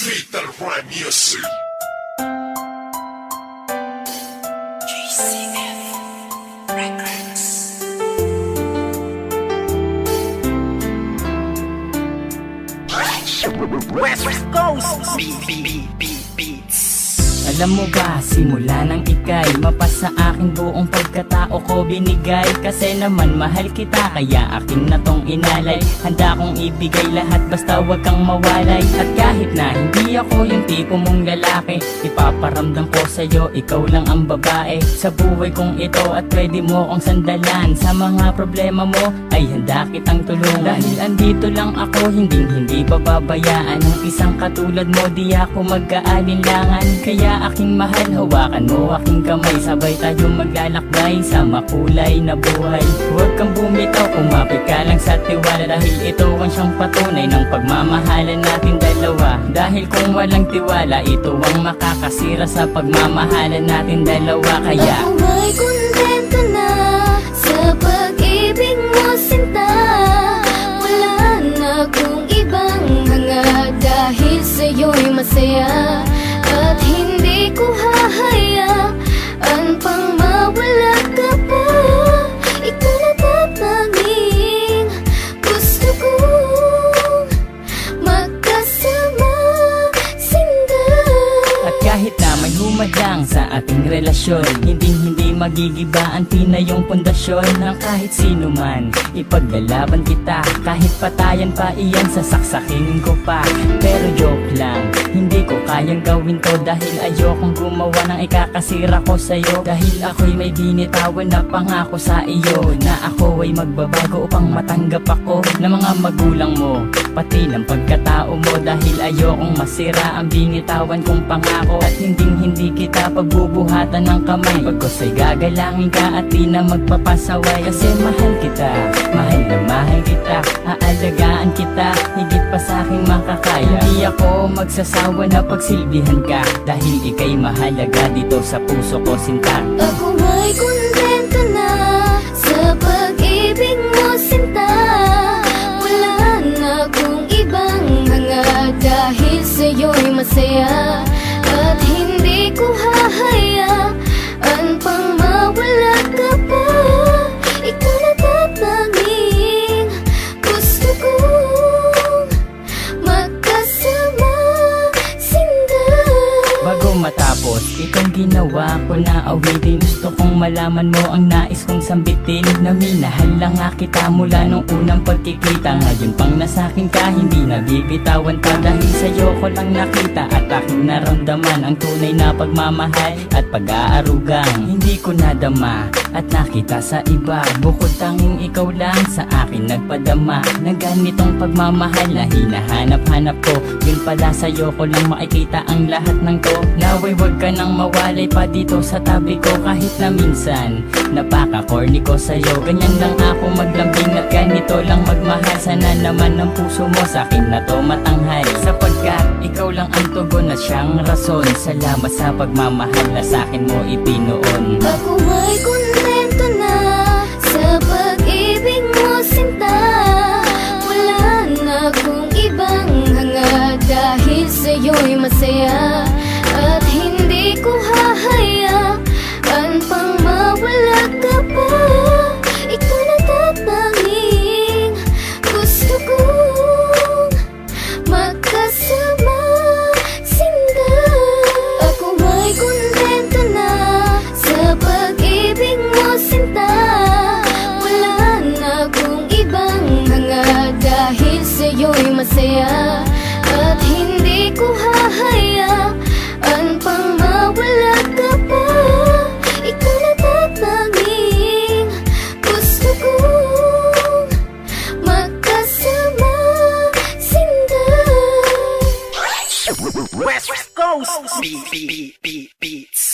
Fatal Rhyme Music. GCF Records. West Coast Beats. Alam mo ba, simula nang ika'y mapasa akin buong pagkatao ko binigay. Kasi naman mahal kita, kaya akin na tong inalay. Handa kong ibigay lahat basta wag kang mawalay. At kahit na hindi ako yung tipo mong lalaki, ipaparamdam ko sa'yo, ikaw lang ang babae sa buhay kong ito at pwede mo kong sandalan. Sa mga problema mo ay handa kitang tulungan. Dahil andito lang ako, hindi pababayaan ng isang katulad mo, di ako mag-aalinlangan. Kaya aking mahal, hawakan mo aking kamay, sabay tayo maglalakbay sa makulay na buhay. Huwag kang bumitaw, kumapit ka lang sa tiwala, dahil ito ang siyang patunay ng pagmamahalan natin dalawa. Dahil kung walang tiwala, ito ang makakasira sa pagmamahalan natin dalawa. Kaya ako may kontento na sa pag-ibig mo, sinta. Wala na akong ibang hanga, dahil sa'yo'y masaya. At hindi ko hahayaan pang mawala ka pa. Ikaw na tatanging gusto kong magkasama, sinta. at kahit na may humadlang sa ating relasyon, hindi magigiba ang tinayong pundasyon ng kahit sino man. Ipaglalaban kita, kahit patayan pa iyan, sasaksakin ko pa. Pero joke lang, hindi ko kayang gawin to, dahil ayokong gumawa ng ikakasira ko sa'yo. Dahil ako'y may binitawan na pangako sa iyo, na ako ay magbabago upang matanggap ako ng mga magulang mo, pati ng pagkatao mo. Dahil ayokong masira ang binitawan kong pangako, at hindi kita pagbubuhatan ng kamay. Pagkos ay gagalangin ka at di na magpapasaway. Kasi mahal kita, mahal na mahal kita, aalagaan kita higit pa sa aking makakaya. Hindi ako magsasawa na pagsilbihan ka, dahil ika'y mahalaga dito sa puso ko, sinta. Ako may kontento na sa pag-ibig mo, sinta. Wala na akong ibang hanga, dahil sa'yo'y masaya. At hindi ko hahayaan pang mawala ka pa. Ikaw na tatanging gusto kong magkasama, sinta. Bago matapos itong ginawa ko na awitin, gusto kong malaman mo ang nais kong sambitin, na minahal lang nga kita mula nung unang pagkikita. Ngayon pang nasakin ka, hindi nabibitawan pa, dahil sa'yo ko lang nakita at aking naramdaman ang tunay na pagmamahal at pag-aarugang hindi ko nadama at nakita sa iba. Bukod tanging ikaw lang sa akin nagpadama ng ganitong pagmamahal na hinahanap-hanap ko. Yun pala, sa'yo ko lang makikita ang lahat ng to. Naway wag ka nang mawalay pa dito sa tabi ko, kahit na minsan napaka-corny ko sa'yo. Ganyan lang ako maglambing at ganito lang magmahal. Sana naman ang puso mo sa akin na to matanghal, sapagkat ikaw lang ang tugon at siyang rason. Salamat sa pagmamahal na sa akin mo ipinoon. Ako may kontento na sa pag-ibig mo, sinta. Wala na akong ibang hanga, dahil sa'yo'y masaya. At hindi ko hahayaan pang mawala ka pa. Ikaw na tatanging gusto kong magkasama, sinta. Ako may kontento na sa pag-ibig mo, sinta. Wala na akong ibang hanga, dahil sa'yo'y masaya. At hindi ko hahayaan pang mawala ka pa. Ikaw na tatanging gusto kong magkasama, sinta. West Coast Beats.